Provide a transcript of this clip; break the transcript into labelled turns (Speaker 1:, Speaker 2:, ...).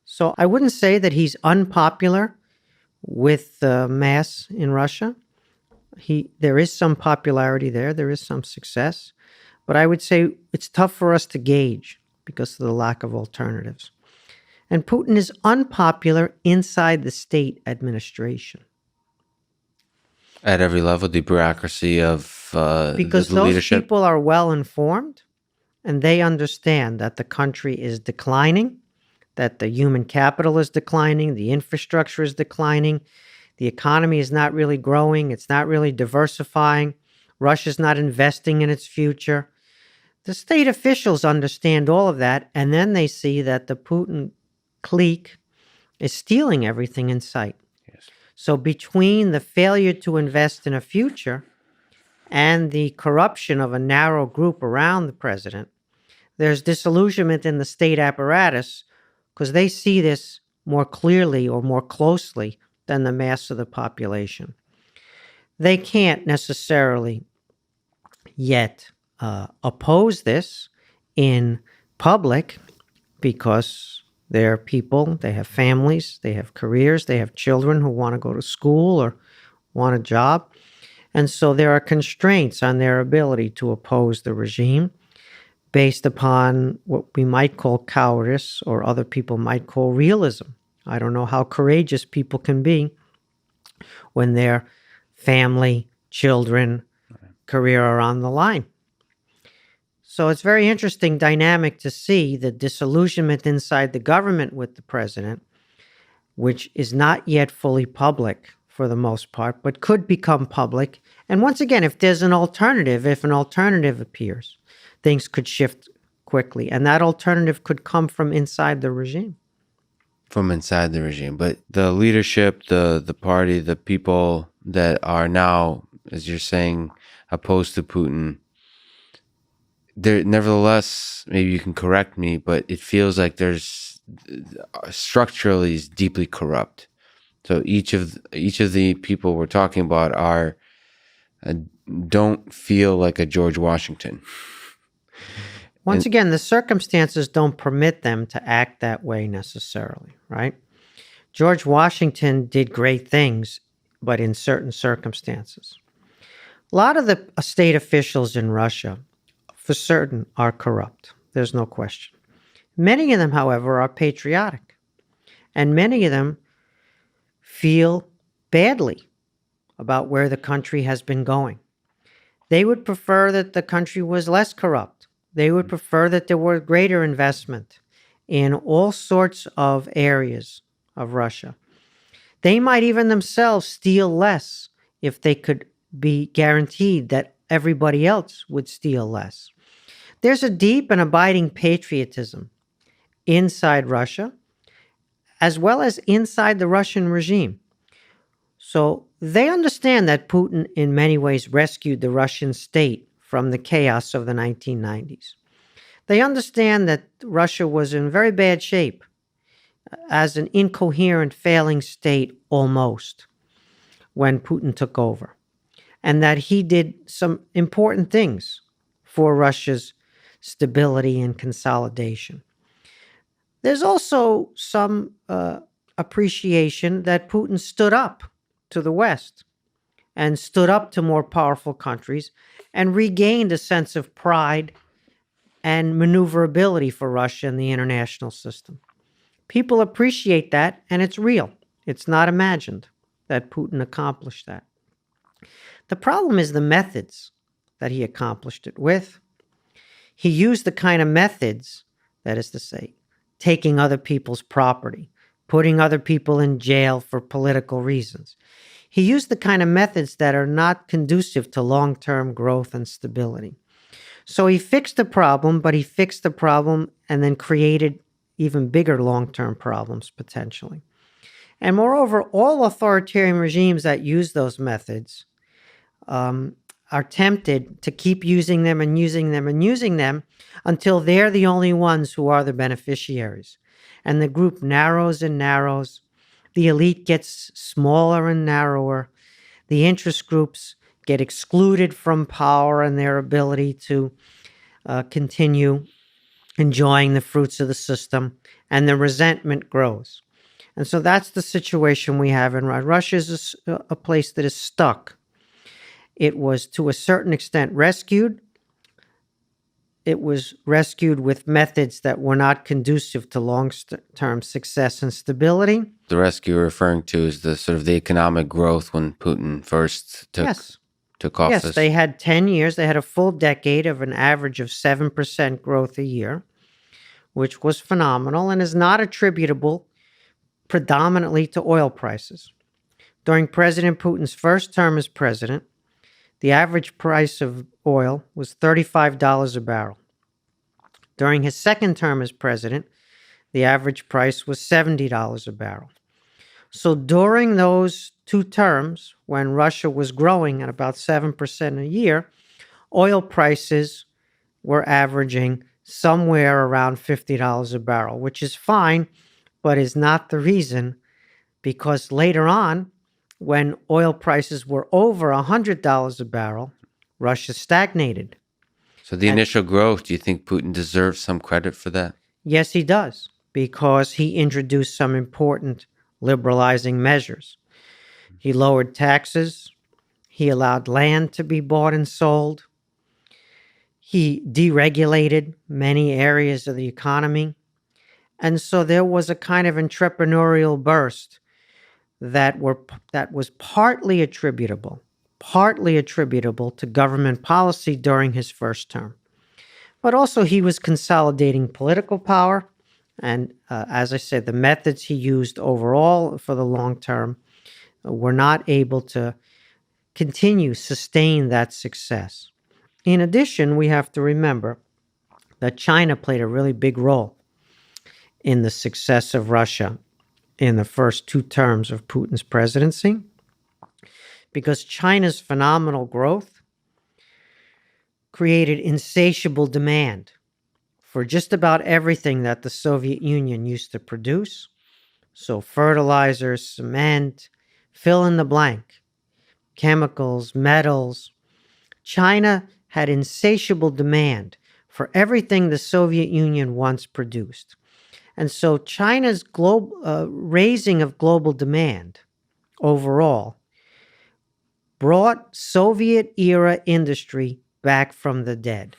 Speaker 1: So I wouldn't say that he's unpopular with the mass in Russia. There is some popularity there. There is some success. But I would say it's tough for us to gauge because of the lack of alternatives. And Putin is unpopular inside the state administration.
Speaker 2: At every level, the bureaucracy of
Speaker 1: Because
Speaker 2: the
Speaker 1: those
Speaker 2: leadership.
Speaker 1: people are well informed and they understand that the country is declining, that the human capital is declining, the infrastructure is declining, the economy is not really growing, it's not really diversifying, Russia's not investing in its future. The state officials understand all of that, and then they see that the Putin clique is stealing everything in sight.
Speaker 2: Yes.
Speaker 1: So between the failure to invest in a future and the corruption of a narrow group around the president, there's disillusionment in the state apparatus because they see this more clearly or more closely than the mass of the population. They can't necessarily yet oppose this in public because they're people, they have families, they have careers, they have children who want to go to school or want a job. And so there are constraints on their ability to oppose the regime based upon what we might call cowardice or other people might call realism. I don't know how courageous people can be when their family, children, career are on the line. So it's very interesting dynamic to see the disillusionment inside the government with the president, which is not yet fully public for the most part, but could become public. And once again, if an alternative appears, things could shift quickly. And that alternative could come from inside the regime.
Speaker 2: From inside the regime. But the leadership, the party, the people that are now, as you're saying, opposed to Putin, there, nevertheless, maybe you can correct me, but it feels like there's structurally is deeply corrupt. So each of the people we're talking about are don't feel like a George Washington.
Speaker 1: Once again, the circumstances don't permit them to act that way necessarily, right? George Washington did great things, but in certain circumstances. A lot of the state officials in Russia, for certain, are corrupt. There's no question. Many of them, however, are patriotic. And many of them feel badly about where the country has been going. They would prefer that the country was less corrupt. They would prefer that there were greater investment in all sorts of areas of Russia. They might even themselves steal less if they could be guaranteed that everybody else would steal less. There's a deep and abiding patriotism inside Russia, as well as inside the Russian regime. So they understand that Putin in many ways rescued the Russian state from the chaos of the 1990s. They understand that Russia was in very bad shape as an incoherent, failing state almost when Putin took over, and that he did some important things for Russia's stability and consolidation. There's also some appreciation that Putin stood up to the West and stood up to more powerful countries and regained a sense of pride and maneuverability for Russia in the international system. People appreciate that, and it's real. It's not imagined that Putin accomplished that. The problem is the methods that he accomplished it with. He used the kind of methods, that is to say, taking other people's property, putting other people in jail for political reasons. He used the kind of methods that are not conducive to long-term growth and stability. So he fixed the problem, but he fixed the problem and then created even bigger long-term problems potentially. And moreover, all authoritarian regimes that use those methods are tempted to keep using them and using them and using them until they're the only ones who are the beneficiaries. And the group narrows and narrows. The elite gets smaller and narrower. The interest groups get excluded from power and their ability to continue enjoying the fruits of the system, and the resentment grows. And so that's the situation we have in Russia. Russia is a place that is stuck. It was, to a certain extent, rescued. It was rescued with methods that were not conducive to long-term success and stability.
Speaker 2: The rescue you're referring to is the sort of the economic growth when Putin first took office.
Speaker 1: Yes, they had 10 years. They had a full decade of an average of 7% growth a year, which was phenomenal and is not attributable predominantly to oil prices. During President Putin's first term as president, the average price of oil was $35 a barrel. During his second term as president, the average price was $70 a barrel. So during those two terms, when Russia was growing at about 7% a year, oil prices were averaging somewhere around $50 a barrel, which is fine, but is not the reason, because later on, when oil prices were over $100 a barrel, Russia stagnated.
Speaker 2: So the initial growth, do you think Putin deserves some credit for that?
Speaker 1: Yes, he does, because he introduced some important liberalizing measures. He lowered taxes. He allowed land to be bought and sold. He deregulated many areas of the economy. And so there was a kind of entrepreneurial burst that was partly attributable to government policy during his first term. But also he was consolidating political power. And as I said, the methods he used overall for the long term were not able to sustain that success. In addition, we have to remember that China played a really big role in the success of Russia in the first two terms of Putin's presidency, because China's phenomenal growth created insatiable demand for just about everything that the Soviet Union used to produce. So fertilizers, cement, fill in the blank, chemicals, metals. China had insatiable demand for everything the Soviet Union once produced. And so China's raising of global demand overall brought Soviet-era industry back from the dead.